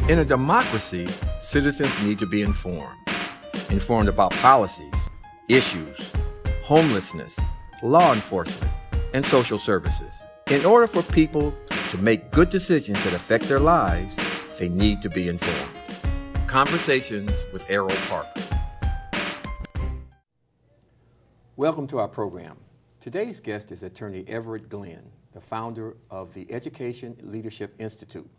In a democracy, citizens need to be informed. Informed about policies, issues, homelessness, law enforcement, and social services. In order for people to make good decisions that affect their lives, they need to be informed. Conversations with Erroll Parker. Welcome to our program. Today's guest is attorney Everett Glen, the founder of the Education Leadership Institute,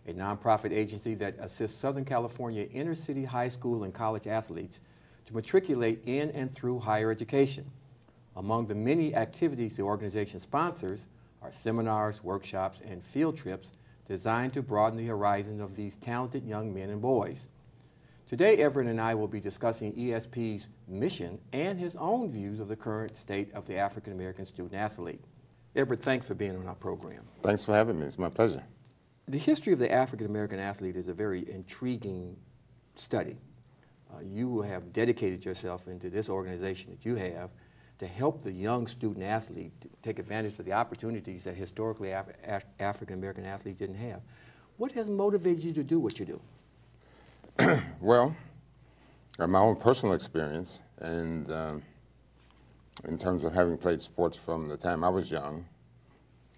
a nonprofit agency that assists Southern California inner-city high school and college athletes to matriculate in and through higher education. Among the many activities the organization sponsors are seminars, workshops, and field trips designed to broaden the horizon of these talented young men and boys. Today, Everett and I will be discussing ESP's mission and his own views of the current state of the African-American student-athlete. Everett, thanks for being on our program. Thanks for having me. It's my pleasure. The history of the African-American athlete is a very intriguing study. You have dedicated yourself into this organization that you have to help the young student-athlete take advantage of the opportunities that historically African-American athletes didn't have. What has motivated you to do what you do? Well, my own personal experience, and in terms of having played sports from the time I was young,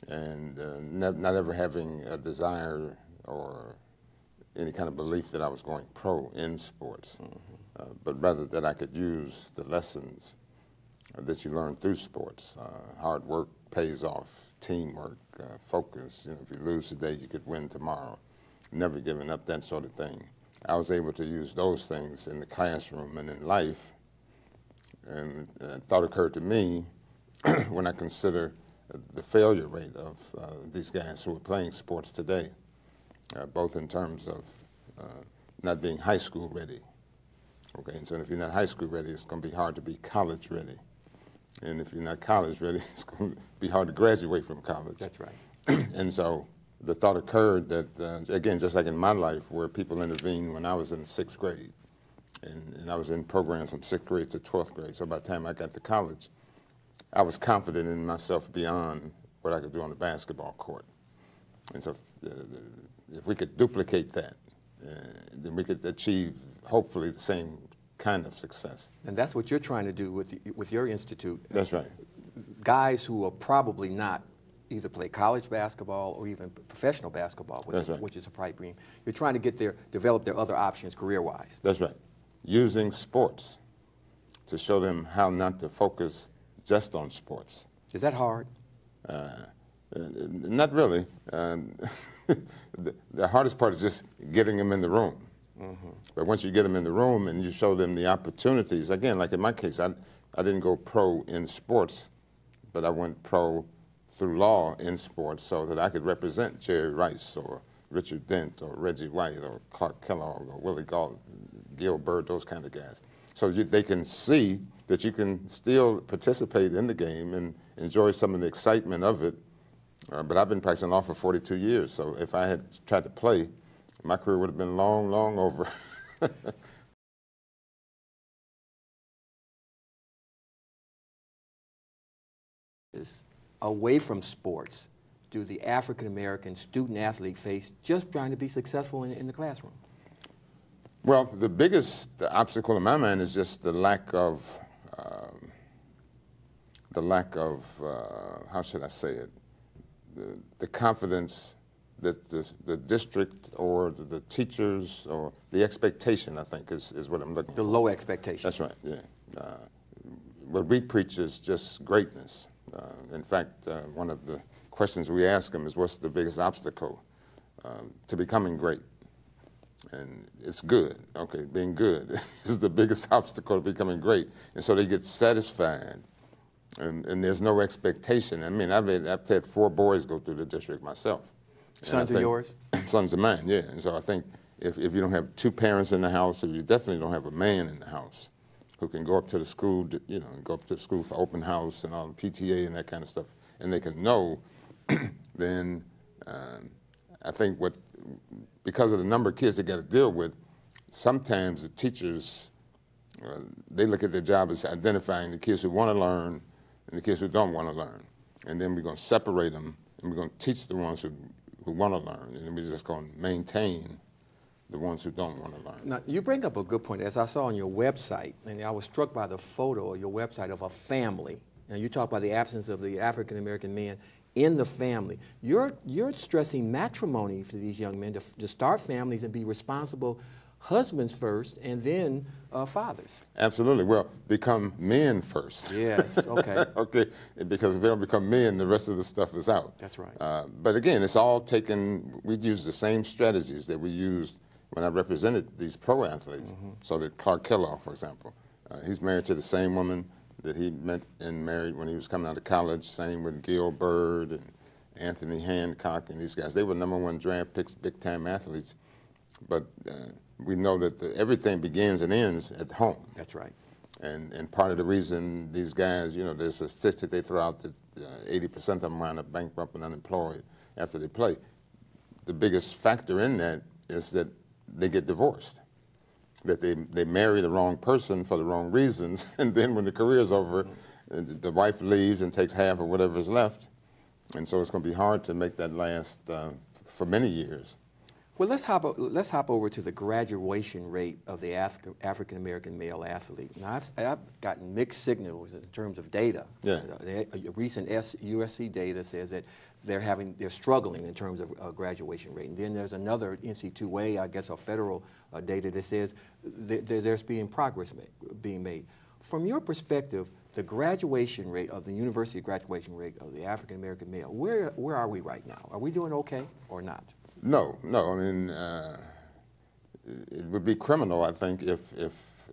and not ever having a desire or any kind of belief that I was going pro in sports, but rather that I could use the lessons that you learn through sports. Hard work pays off, teamwork, focus. You know, if you lose today, you could win tomorrow. Never giving up, that sort of thing. I was able to use those things in the classroom and in life, and a thought occurred to me when I consider the failure rate of these guys who are playing sports today, both in terms of not being high school ready. Okay, and so if you're not high school ready, it's going to be hard to be college ready. And if you're not college ready, it's going to be hard to graduate from college. That's right. And so the thought occurred that, again, just like in my life, where people intervened when I was in 6th grade, and I was in programs from 6th grade to 12th grade. So by the time I got to college, I was confident in myself beyond what I could do on the basketball court. And so if we could duplicate that, then we could achieve, hopefully, the same kind of success. And that's what you're trying to do with your institute. That's right. Guys who are probably not either play college basketball or even professional basketball, which is a pipe dream. You're trying to develop their other options career-wise. That's right. Using sports to show them how not to focus just on sports. Is that hard? Not really. The hardest part is just getting them in the room. But once you get them in the room and you show them the opportunities, again, like in my case, I didn't go pro in sports, but I went pro through law in sports so that I could represent Jerry Rice or Richard Dent or Reggie White or Clark Kellogg or Willie Gil Bird, those kind of guys. So they can see that you can still participate in the game and enjoy some of the excitement of it. But I've been practicing law for 42 years, so if I had tried to play, my career would have been long, long over. Away from sports, do the African-American student-athlete face just trying to be successful in the classroom? Well, the biggest obstacle in my mind is just the lack of how should I say it, the confidence that the district or the teachers or the expectation, I think, is what I'm looking for. The low expectation. That's right, yeah. What we preach is just greatness. In fact, one of the questions we ask them is, what's the biggest obstacle to becoming great? And it's good. Okay, being good is the biggest obstacle to becoming great. And so they get satisfied, and there's no expectation. I mean, I've had 4 boys go through the district myself. Sons of yours? Sons of mine, yeah. And so I think if you don't have 2 parents in the house, or you definitely don't have a man in the house who can go up to the school, go up to the school for open house and all the PTA and that kind of stuff, and they can know, then I think because of the number of kids they got to deal with, sometimes the teachers, they look at their job as identifying the kids who want to learn and the kids who don't want to learn. And then we're going to separate them, and we're going to teach the ones who want to learn, and then we're just going to maintain the ones who don't want to learn. Now, you bring up a good point. As I saw on your website, and I was struck by the photo of your website of a family. Now, you talk about the absence of the African-American man in the family. You're stressing matrimony for these young men to start families and be responsible husbands first and then fathers. Absolutely. Well, become men first. Yes, okay. Okay, because if they don't become men, the rest of the stuff is out. That's right. But again, it's all taken, we use the same strategies that we used when I represented these pro athletes. So that Clark Kellogg, for example, he's married to the same woman that he met and married when he was coming out of college. Same with Gil Byrd and Anthony Hancock and these guys. They were #1 draft picks, big-time athletes. But we know that everything begins and ends at home. That's right. And part of the reason these guys, you know, there's a statistic they throw out that 80% of them wind up bankrupt and unemployed after they play. The biggest factor in that is that they get divorced, that they marry the wrong person for the wrong reasons, and then when the career's over, the wife leaves and takes half of whatever's left, and so it's going to be hard to make that last for many years. Well, let's hop over to the graduation rate of the African-American male athlete. Now, I've gotten mixed signals in terms of data. Yeah. Recent USC data says that they're struggling in terms of graduation rate. And then there's another NC2A, I guess, or federal data that says there's being progress being made. From your perspective, the graduation rate of the university graduation rate of the African-American male, where are we right now? Are we doing okay or not? No. I mean, it would be criminal, I think, if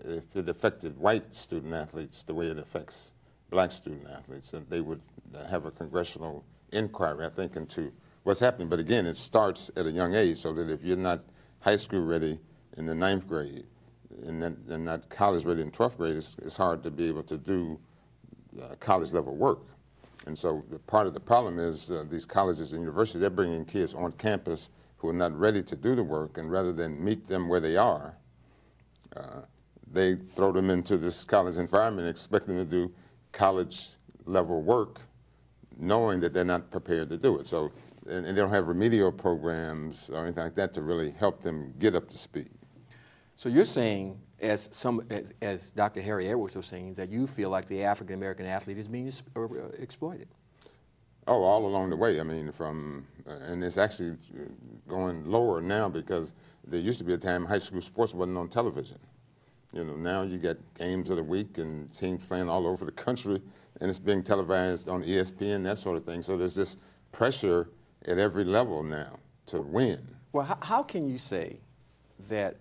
it affected white student athletes the way it affects black student athletes, and they would have a congressional inquiry, I think, into what's happening. But again, it starts at a young age, so that if you're not high school ready in the 9th grade and not college ready in 12th grade, it's hard to be able to do college level work. And so part of the problem is these colleges and universities, they're bringing kids on campus who are not ready to do the work, and rather than meet them where they are, they throw them into this college environment and expect them to do college level work, knowing that they're not prepared to do it. So, and they don't have remedial programs or anything like that to really help them get up to speed. So you're saying, as Dr. Harry Edwards was saying, that you feel like the African-American athlete is being exploited. Oh, all along the way. I mean, and it's actually going lower now, because there used to be a time high school sports wasn't on television. You know, now you get games of the week and teams playing all over the country, and it's being televised on ESPN, that sort of thing. So there's this pressure at every level now to win. Well, how can you say that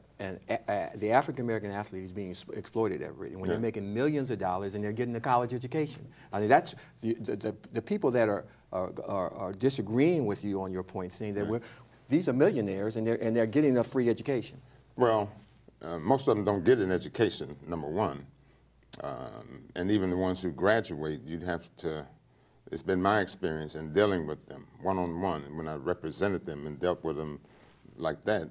the African-American athlete is being exploited every day when they're making millions of dollars and they're getting a college education? I mean, that's the people that are disagreeing with you on your point, saying that these are millionaires and they're getting a free education. Well, most of them don't get an education, #1. And even the ones who graduate, you'd have to, it's been my experience in dealing with them one-on-one, and when I represented them and dealt with them like that,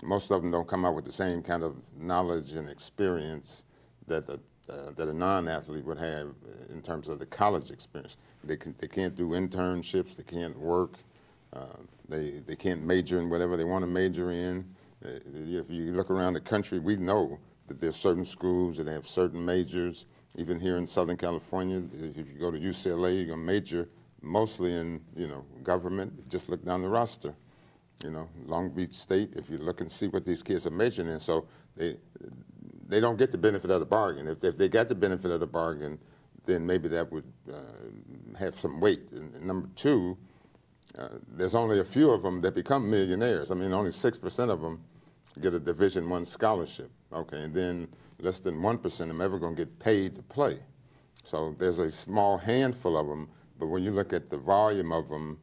most of them don't come out with the same kind of knowledge and experience that a non-athlete would have in terms of the college experience. They can't do internships, they can't work, they can't major in whatever they want to major in. If you look around the country, we know that there's certain schools that have certain majors. Even here in Southern California, if you go to UCLA, you're going to major mostly in, government. Just look down the roster. Long Beach State, if you look and see what these kids are majoring in. So they don't get the benefit of the bargain. If they got the benefit of the bargain, then maybe that would have some weight. And #2, there's only a few of them that become millionaires. I mean, only 6% of them get a Division I scholarship, okay? And then less than 1% of them ever going to get paid to play. So there's a small handful of them, but when you look at the volume of them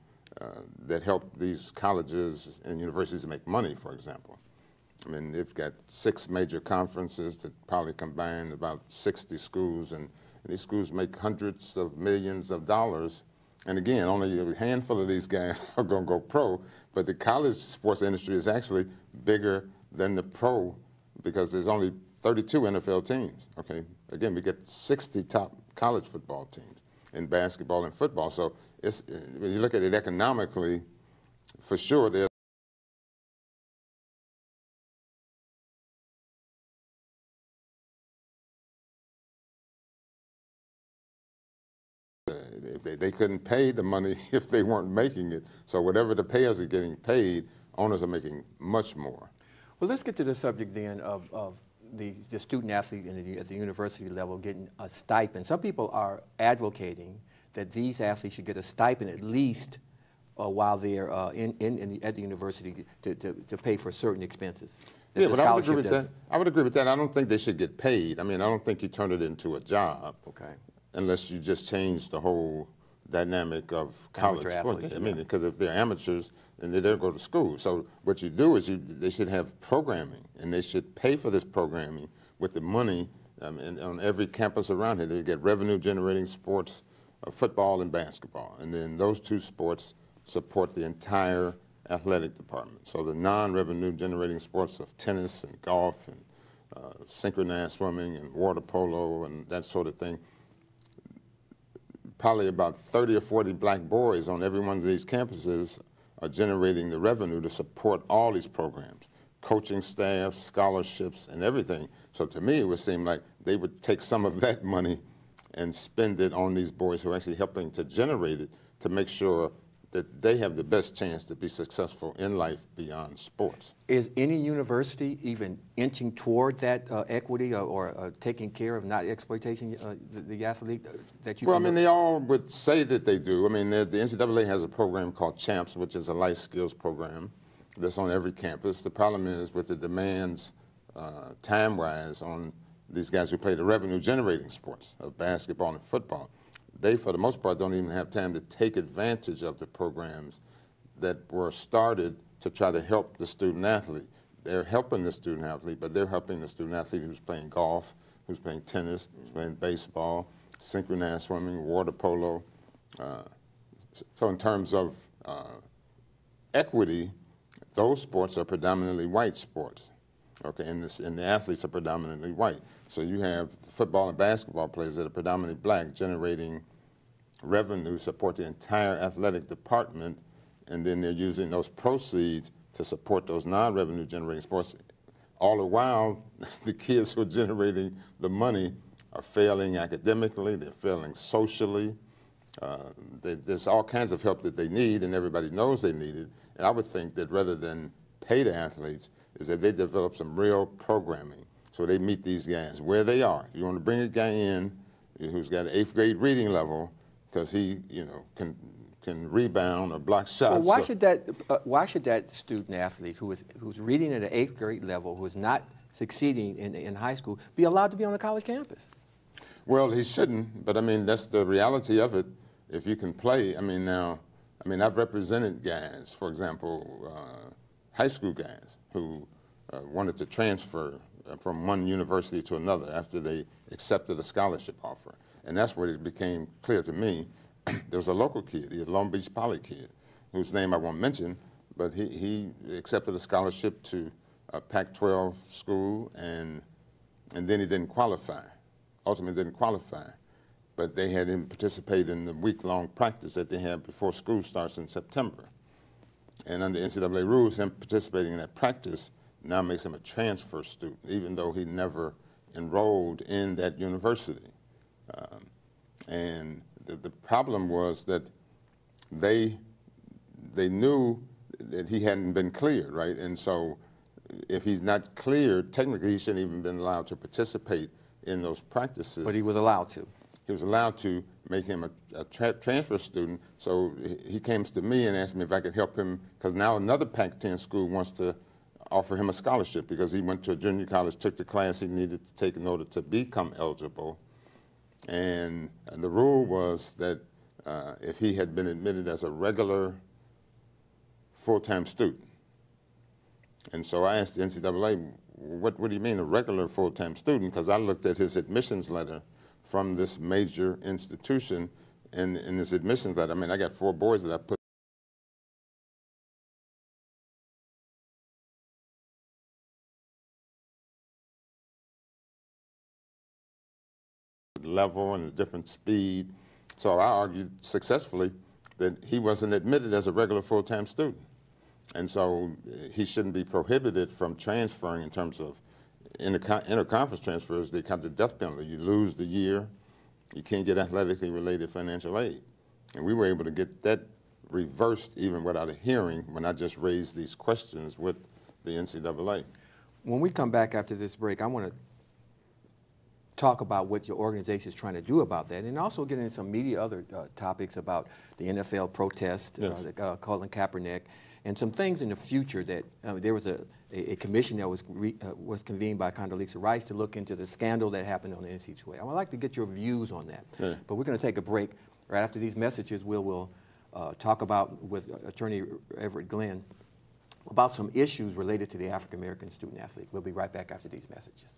that help these colleges and universities make money, for example. I mean, they've got 6 major conferences that probably combine about 60 schools, and these schools make hundreds of millions of dollars. And again, only a handful of these guys are going to go pro, but the college sports industry is actually bigger than the pro, because there's only 32 NFL teams, okay? Again, we get 60 top college football teams in basketball and football. So when you look at it economically, for sure, there's if they couldn't pay the money if they weren't making it. So whatever the payers are getting paid, owners are making much more. Well, let's get to the subject then of the student athlete at the university level getting a stipend. Some people are advocating that these athletes should get a stipend at least while they're at the university to pay for certain expenses. Yeah, but I would agree with that. I would agree with that. I don't think they should get paid. I mean, I don't think you turn it into a job. Okay. Unless you just change the whole dynamic of college sports. I mean, because if they're amateurs, then they don't go to school. So what you do is they should have programming, and they should pay for this programming with the money on every campus around here. They get revenue-generating sports, football and basketball, and then those two sports support the entire athletic department. So the non-revenue-generating sports of tennis and golf and synchronized swimming and water polo and that sort of thing. Probably about 30 or 40 black boys on every one of these campuses are generating the revenue to support all these programs, coaching staff, scholarships, and everything. So to me, it would seem like they would take some of that money and spend it on these boys who are actually helping to generate it to make sure that they have the best chance to be successful in life beyond sports. Is any university even inching toward that equity or taking care of not exploitation the athlete that you? Well, I mean, they all would say that they do. I mean, the NCAA has a program called CHAMPS, which is a life skills program that's on every campus. The problem is with the demands time-wise on these guys who play the revenue-generating sports of basketball and football. They, for the most part, don't even have time to take advantage of the programs that were started to try to help the student athlete. They're helping the student athlete, but they're helping the student athlete who's playing golf, who's playing tennis, who's playing baseball, synchronized swimming, water polo. So in terms of equity, those sports are predominantly white sports, okay, and the athletes are predominantly white. So you have football and basketball players that are predominantly black generating revenue, support the entire athletic department, and then they're using those proceeds to support those non-revenue generating sports. All the while, the kids who are generating the money are failing academically, they're failing socially. There's all kinds of help that they need, and everybody knows they need it. And I would think that rather than pay the athletes, is that they develop some real programming. So they meet these guys where they are. You want to bring a guy in who's got an 8th grade reading level because he, can rebound or block shots. Well, why should that student athlete who's reading at an 8th grade level, who is not succeeding in high school, be allowed to be on a college campus? Well, he shouldn't, but I mean, that's the reality of it. If you can play, I've represented guys, for example, high school guys who wanted to transfer from one university to another after they accepted a scholarship offer. And that's where it became clear to me. There was a local kid, a Long Beach Poly kid, whose name I won't mention, but he accepted a scholarship to a Pac-12 school, and then he didn't qualify, ultimately didn't qualify. But they had him participate in the week-long practice that they have before school starts in September. And under NCAA rules, him participating in that practice now makes him a transfer student, even though he never enrolled in that university. And the problem was that they knew that he hadn't been cleared, right? And so if he's not cleared, technically he shouldn't even been allowed to participate in those practices. But he was allowed to. He was allowed to make him a transfer student. So he came to me and asked me if I could help him, because now another Pac-10 school wants to offer him a scholarship because he went to a junior college, took the class he needed to take in order to become eligible. And the rule was that if he had been admitted as a regular full-time student. And so I asked the NCAA, what do you mean a regular full-time student? Because I looked at his admissions letter from this major institution, and in his admissions letter, I got 4 boys that I put level and a different speed. So I argued successfully that he wasn't admitted as a regular full-time student. And so he shouldn't be prohibited from transferring in terms of interconference transfers. They come to death penalty. You lose the year, you can't get athletically related financial aid. And we were able to get that reversed even without a hearing when I just raised these questions with the NCAA. When we come back after this break, I want to talk about what your organization is trying to do about that, and also get into some other topics about the NFL protest, Yes. Colin Kaepernick, and some things in the future that there was a commission that was convened by Condoleezza Rice to look into the scandal that happened on the NCAA. I would like to get your views on that. Yeah. But we're going to take a break. Right after these messages, we'll talk about with Attorney Everett Glen about some issues related to the African American student athlete. We'll be right back after these messages.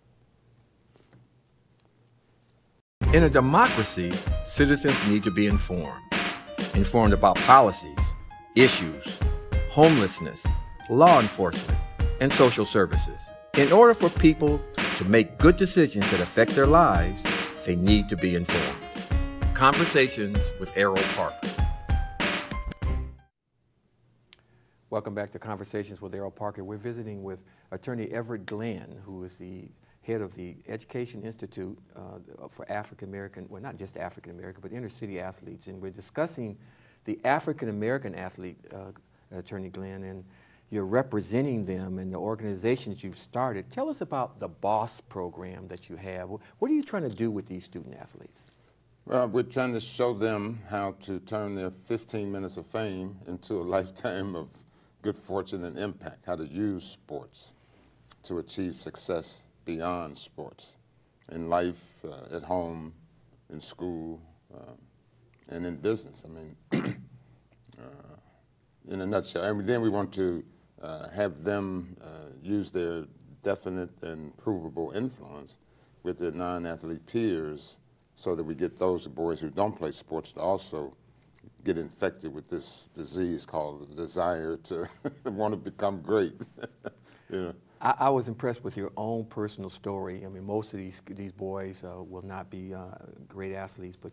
In a democracy, citizens need to be informed. Informed about policies, issues, homelessness, law enforcement, and social services. In order for people to make good decisions that affect their lives, they need to be informed. Conversations with Erroll Parker. Welcome back to Conversations with Erroll Parker. We're visiting with Attorney Everett Glen, who is the head of the Education Institute for African American, well, not just African American, but inner city athletes. And we're discussing the African American athlete, Attorney Glen, and you're representing them in the organizations you've started. Tell us about the BOSS program that you have. What are you trying to do with these student athletes? Well, we're trying to show them how to turn their 15 minutes of fame into a lifetime of good fortune and impact, how to use sports to achieve success beyond sports, in life, at home, in school, and in business. I mean, in a nutshell. And then we want to have them use their definite and provable influence with their non-athlete peers so that we get those boys who don't play sports to also get infected with this disease called the desire to want to become great. You know. I was impressed with your own personal story. I mean, most of these boys will not be great athletes, but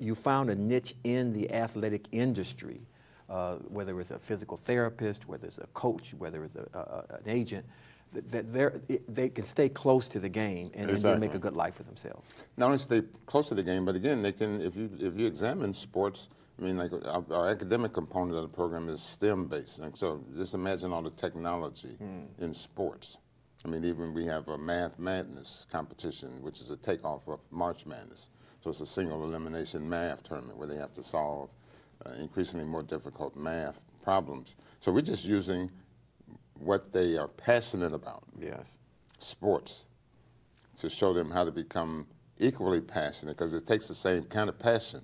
you found a niche in the athletic industry, whether it's a physical therapist, whether it's a coach, whether it's an agent, that they can stay close to the game and then make a good life for themselves. Not only stay close to the game, but again, they can. If you examine sports, I mean, like our academic component of the program is STEM-based. And so just imagine all the technology in sports. I mean, even we have a Math Madness competition, which is a takeoff of March Madness. So it's a single elimination math tournament where they have to solve increasingly more difficult math problems. So we're just using what they are passionate about, yes, sports, to show them how to become equally passionate, because it takes the same kind of passion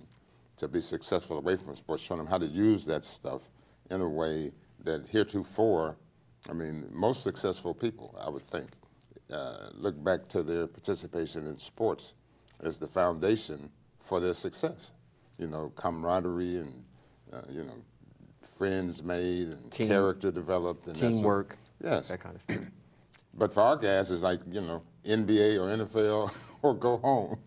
to be successful away from sports, showing them how to use that stuff in a way that heretofore, I mean, most successful people, I would think, look back to their participation in sports as the foundation for their success. You know, camaraderie and, you know, friends made and character developed. And teamwork, yes, that kind of stuff. But for our guys, it's like, you know, NBA or NFL or go home.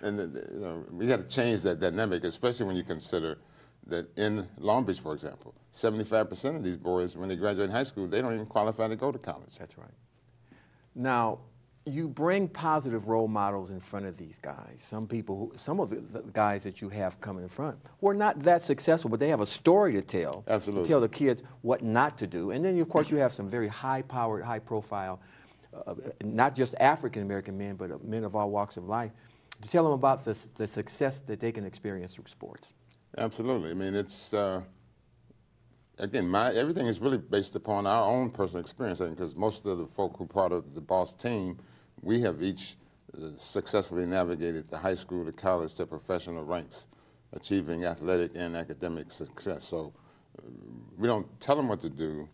And, you know, we got to change that dynamic, especially when you consider that in Long Beach, for example, 75% of these boys, when they graduate high school, they don't even qualify to go to college. That's right. Now, you bring positive role models in front of these guys. Some of the guys that you have coming in front who are not that successful, but they have a story to tell. Absolutely. To tell the kids what not to do. And then, of course, you have some very high-powered, high-profile, not just African-American men, but men of all walks of life, to tell them about the success that they can experience through sports. Absolutely. I mean, it's, again, everything is really based upon our own personal experience, because most of the folk who are part of the BOSS team, we have each successfully navigated the high school, to college, to professional ranks, achieving athletic and academic success. So we don't tell them what to do.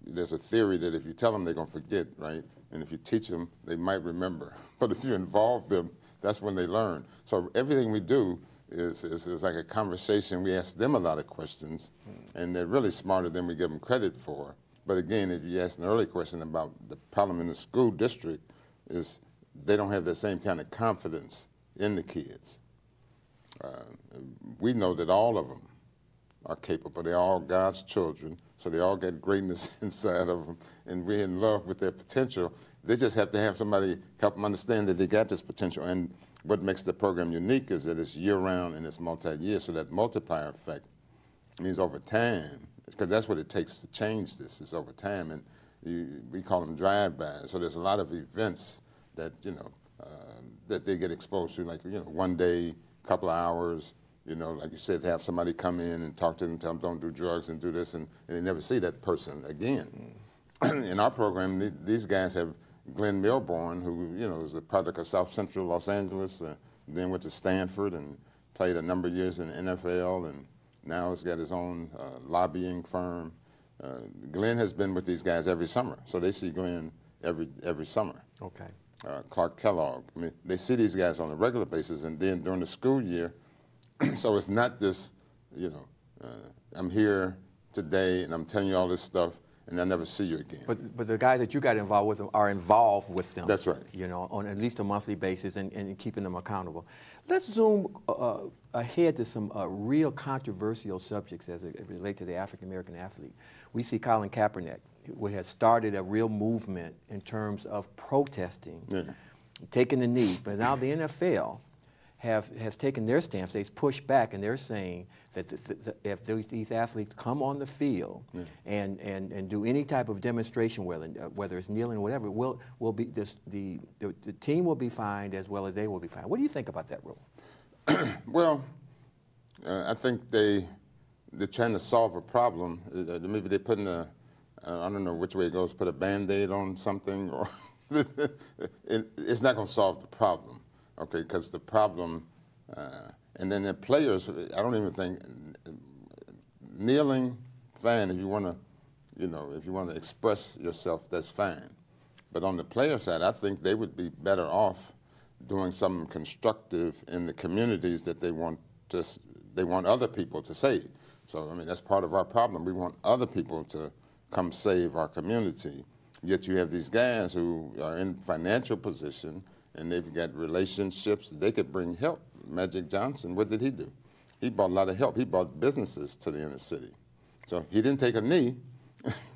There's a theory that if you tell them, they're going to forget, right? And if you teach them, they might remember. But if you involve them, that's when they learn. So everything we do is like a conversation. We ask them a lot of questions, and they're really smarter than we give them credit for. But again, if you asked an early question about the problem in the school district, is they don't have the same kind of confidence in the kids. We know that all of them are capable. They're all God's children, so they all got greatness inside of them, and we're in love with their potential. They just have to have somebody help them understand that they got this potential. And what makes the program unique is that it's year-round and it's multi-year, so that multiplier effect means over time, because that's what it takes to change this, is over time, and we call them drive-bys. So there's a lot of events that, that they get exposed to, like, one day, couple of hours, like you said, to have somebody come in and talk to them, tell them don't do drugs and do this, and they never see that person again. In our program, these guys have Glenn Milborn, who, is a product of South Central Los Angeles, then went to Stanford and played a number of years in the NFL, and now has got his own lobbying firm. Glenn has been with these guys every summer, so they see Glenn every summer. Okay. Clark Kellogg. I mean, they see these guys on a regular basis, and then during the school year, so it's not this, I'm here today and I'm telling you all this stuff, and I never see you again. But the guys that you got involved with are involved with them. That's right. On at least a monthly basis and keeping them accountable. Let's zoom ahead to some real controversial subjects as it relates to the African-American athlete. We see Colin Kaepernick, who has started a real movement in terms of protesting, taking the knee. But now the NFL have taken their stance. They've pushed back, and they're saying that if these athletes come on the field and do any type of demonstration, whether it's kneeling or whatever, the team will be fined as well as they will be fined. What do you think about that rule? Well, I think they're trying to solve a problem. Maybe they're putting I don't know which way it goes, put a Band-Aid on something, or it's not going to solve the problem. Okay, because the problem, and then the players, I don't even think, kneeling, fine, if you want to, if you want to express yourself, that's fine. But on the player side, I think they would be better off doing something constructive in the communities that they want other people to save. So, I mean, that's part of our problem. We want other people to come save our community. Yet you have these guys who are in financial position, and they've got relationships. They could bring help. Magic Johnson, what did he do? He brought a lot of help. He brought businesses to the inner city. So he didn't take a knee,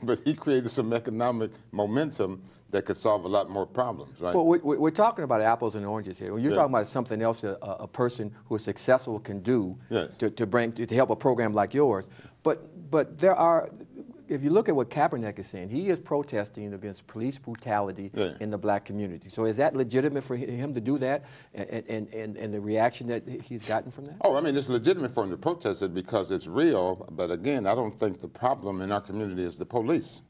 but he created some economic momentum that could solve a lot more problems, right? Well, we're talking about apples and oranges here. When you're talking about something else a person who is successful can do to help a program like yours. But there are, if you look at what Kaepernick is saying, he is protesting against police brutality in the black community. So is that legitimate for him to do that, and the reaction that he's gotten from that? Oh, I mean, it's legitimate for him to protest it because it's real, but again, I don't think the problem in our community is the police.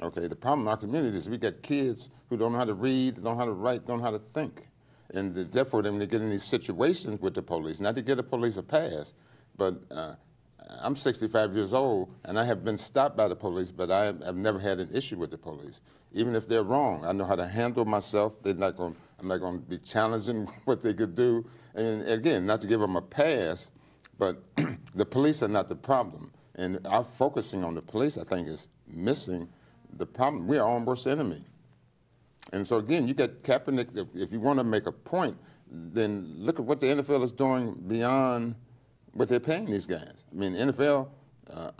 Okay, the problem in our community is we got kids who don't know how to read, don't know how to write, don't know how to think. And therefore, when they get in these situations with the police, not to give the police a pass, but I'm 65 years old, and I have been stopped by the police, but I've never had an issue with the police. Even if they're wrong, I know how to handle myself. I'm not going to be challenging what they could do. And again, not to give them a pass, but the police are not the problem. And our focusing on the police, I think, is missing the problem. We're our own worst enemy. And so again, you got Kaepernick. If you want to make a point, then look at what the NFL is doing beyond what they're paying these guys. I mean, NFL,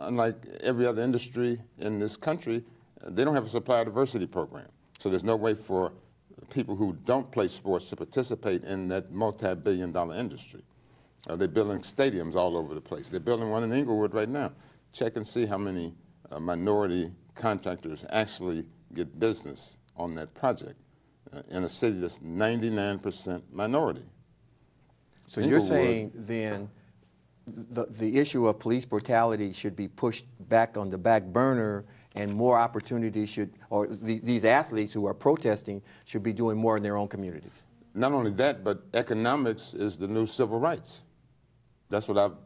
unlike every other industry in this country, they don't have a supplier diversity program. So there's no way for people who don't play sports to participate in that multi-billion-dollar industry. They're building stadiums all over the place. They're building one in Inglewood right now. Check and see how many minority contractors actually get business on that project in a city that's 99% minority. So you're saying then the issue of police brutality should be pushed back on the back burner, and more opportunities these athletes who are protesting should be doing more in their own communities? Not only that, but economics is the new civil rights. That's what I've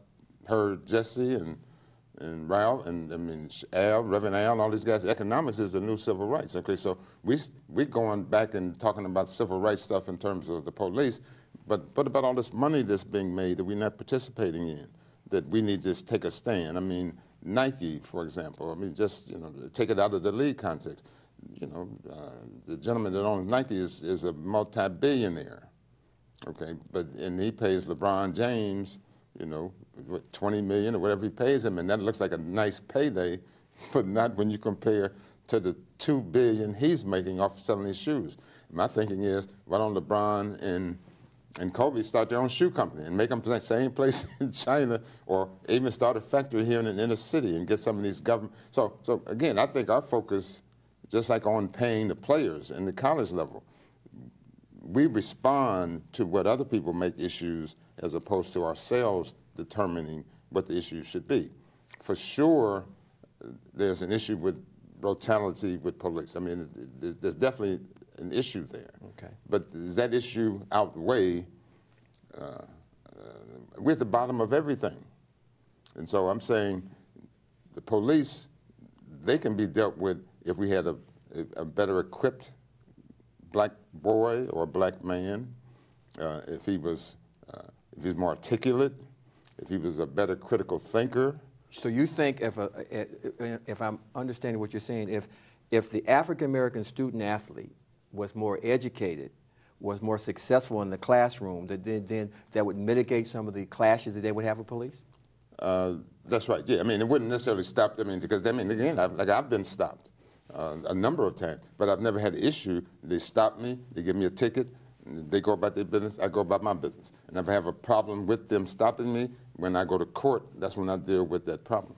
heard Jesse and Ralph, and I mean Al, Reverend Al, and all these guys. Economics is the new civil rights. Okay, so we're going back and talking about civil rights stuff in terms of the police, but what about all this money that's being made that we're not participating in, that we need to just take a stand? I mean, Nike, for example, I mean, just, take it out of the league context. The gentleman that owns Nike is a multi-billionaire, okay, and he pays LeBron James, what, $20 million or whatever he pays him, and that looks like a nice payday, but not when you compare to the $2 billion he's making off selling his shoes. My thinking is, why don't LeBron and and Kobe start their own shoe company and make them the same place in China, or even start a factory here in an inner city and get some of these government. So again, I think our focus, just like on paying the players in the college level, we respond to what other people make issues as opposed to ourselves determining what the issues should be. For sure, there's an issue with brutality with police. I mean, there's definitely an issue there. Okay. But does that issue outweigh, we're at the bottom of everything. And so I'm saying the police, they can be dealt with if we had a better equipped black boy or black man, if he was more articulate, if he was a better critical thinker. So you think if I'm understanding what you're saying, if the African-American student athlete was more educated, was more successful in the classroom, then that would mitigate some of the clashes that they would have with police? That's right, yeah. I mean, it wouldn't necessarily stop, I mean, because, I mean, again, I've been stopped a number of times, but I've never had an issue. They stop me, they give me a ticket, they go about their business, I go about my business. And if I have a problem with them stopping me, when I go to court, that's when I deal with that problem.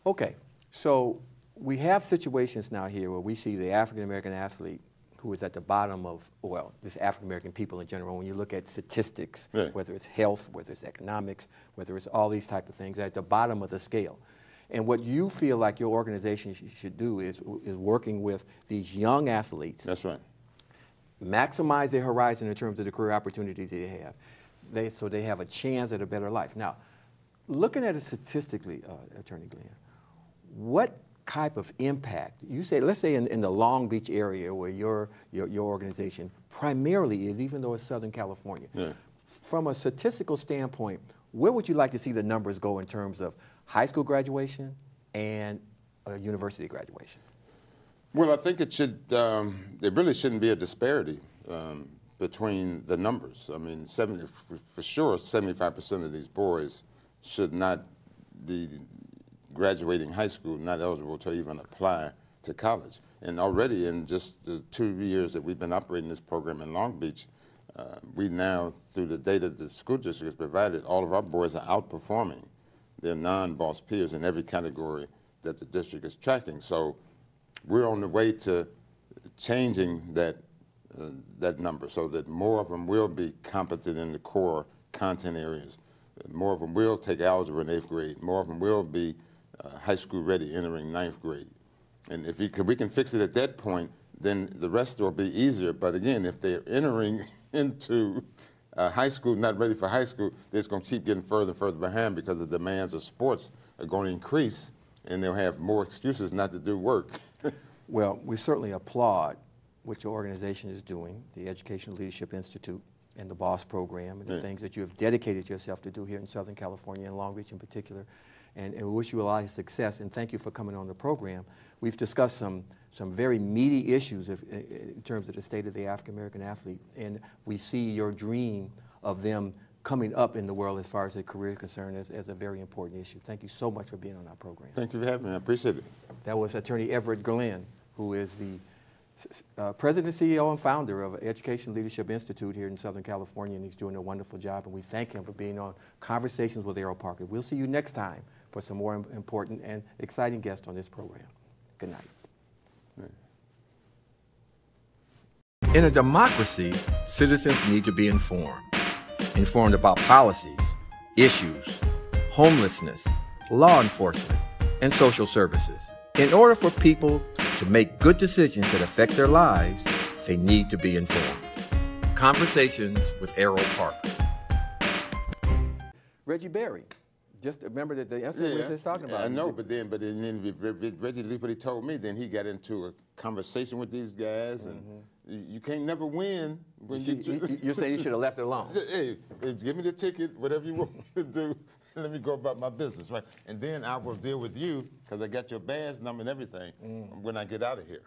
Okay, so we have situations now here where we see the African-American athlete who is at the bottom of, well, this African-American people in general, when you look at statistics, yeah, whether it's health, whether it's economics, whether it's all these type of things, at the bottom of the scale. And what you feel like your organization should do is working with these young athletes. That's right. Maximize their horizon in terms of the career opportunities they have, so they have a chance at a better life. Now, looking at it statistically, Attorney Glenn, what type of impact, you say, let's say in the Long Beach area where your organization primarily is, even though it's Southern California, yeah, from a statistical standpoint, where would you like to see the numbers go in terms of high school graduation and university graduation? Well, I think it should, there really shouldn't be a disparity between the numbers. I mean, for sure, 75% of these boys should not be graduating high school, not eligible to even apply to college. And already in just the 2 years that we've been operating this program in Long Beach, we now, through the data the school district has provided, all of our boys are outperforming their non-boss peers in every category that the district is tracking. So we're on the way to changing that number so that more of them will be competent in the core content areas. More of them will take algebra in 8th grade. More of them will be high school ready entering 9th grade. And if we can fix it at that point, then the rest will be easier. But again, if they're entering into high school, not ready for high school, they're just going to keep getting further and further behind because the demands of sports are going to increase, and they'll have more excuses not to do work. Well, we certainly applaud what your organization is doing, the Educational Leadership Institute and the BOSS program, and the things that you have dedicated yourself to do here in Southern California and Long Beach in particular. And we wish you a lot of success, and thank you for coming on the program. We've discussed some very meaty issues in terms of the state of the African-American athlete, and we see your dream of them coming up in the world as far as their career is concerned as a very important issue. Thank you so much for being on our program. Thank you for having me. I appreciate it. That was Attorney Everett Glen, who is the President, CEO, and founder of Education Leadership Institute here in Southern California, and he's doing a wonderful job, and we thank him for being on Conversations with Erroll Parker. We'll see you next time for some more important and exciting guests on this program. Good night. In a democracy, citizens need to be informed. Informed about policies, issues, homelessness, law enforcement, and social services. In order for people to make good decisions that affect their lives, they need to be informed. Conversations with Erroll Parker. Reggie Berry. Just remember that the incident we was talking about. I know, but then Reggie, at least what he told me, then he got into a conversation with these guys, and you can't never win. When you're saying you should have left it alone. Hey, give me the ticket, whatever you want me to do, and let me go about my business, right? And then I will deal with you, because I got your badge number and everything when I get out of here.